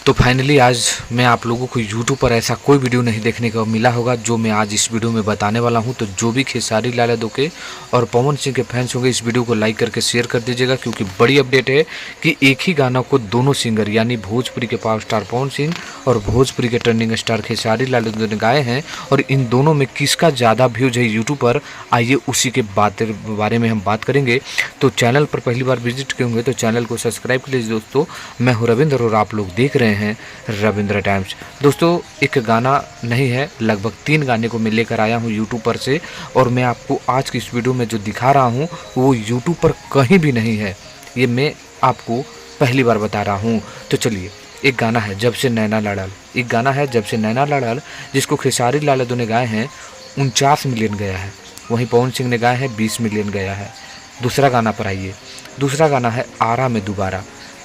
तो फाइनली आज मैं आप लोगों को यूट्यूब पर ऐसा कोई वीडियो नहीं देखने को मिला होगा जो मैं आज इस वीडियो में बताने वाला हूं। तो जो भी खेसारी लाल यादव के और पवन सिंह के फैंस होंगे इस वीडियो को लाइक करके शेयर कर दीजिएगा, क्योंकि बड़ी अपडेट है कि एक ही गाना को दोनों सिंगर यानी भोजपुरी के पावर स्टार पवन सिंह और भोजपुरी के ट्रेंडिंग स्टार खेसारी लाल यादव ने गाए हैं। और इन दोनों में किसका ज़्यादा व्यूज है यूट्यूब पर, आइए उसी के बारे में हम बात करेंगे। तो चैनल पर पहली बार विजिट किए होंगे तो चैनल को सब्सक्राइब कर लीजिए दोस्तों। मैं हूँ रविंद्र और आप लोग देख रहे हैं रविंद्र टाइम्स। दोस्तों एक गाना नहीं है, लगभग 3 गाने को मैं लेकर आया हूँ यूट्यूब पर से, और मैं आपको आज की इस वीडियो में जो दिखा रहा हूँ वो यूट्यूब पर कहीं भी नहीं है, ये मैं आपको पहली बार बता रहा हूँ। तो चलिए, एक गाना है जब से नैना लड़ल, एक गाना है जब से नैना लड़ल जिसको खेसारी लाल यादव ने गाए हैं 49 मिलियन गया है, वहीं पवन सिंह ने गाए हैं 20 मिलियन गया है। दूसरा गाना पर आइए, दूसरा गाना है आरा में दोबारा।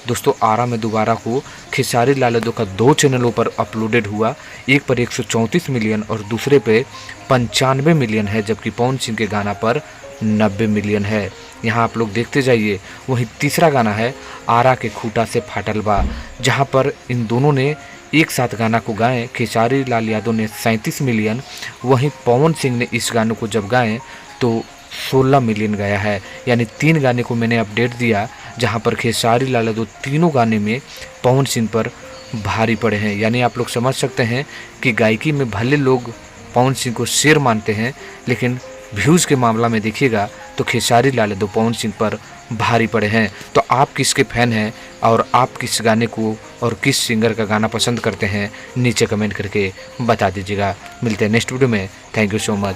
दोस्तों आरा में दोबारा को खेसारी लाल यादव का 2 चैनलों पर अपलोडेड हुआ, एक पर 134 मिलियन और दूसरे पे 95 मिलियन है, जबकि पवन सिंह के गाना पर 90 मिलियन है। यहाँ आप लोग देखते जाइए। वहीं तीसरा गाना है आरा के खूटा से फाटल बा, जहाँ पर इन दोनों ने एक साथ गाना को गाएं। खेसारी लाल यादव ने 37 मिलियन, वहीं पवन सिंह ने इस गानों को जब गाएं तो 16 मिलियन गया है। यानी 3 गाने को मैंने अपडेट दिया, जहां पर खेसारी लाल यादव तीनों गाने में पवन सिंह पर भारी पड़े हैं। यानी आप लोग समझ सकते हैं कि गायकी में भले लोग पवन सिंह को शेर मानते हैं, लेकिन व्यूज़ के मामला में देखिएगा तो खेसारी लाल यादव पवन सिंह पर भारी पड़े हैं। तो आप किसके फ़ैन हैं और आप किस गाने को और किस सिंगर का गाना पसंद करते हैं, नीचे कमेंट करके बता दीजिएगा। मिलते हैं नेक्स्ट वीडियो में। Thank you so much.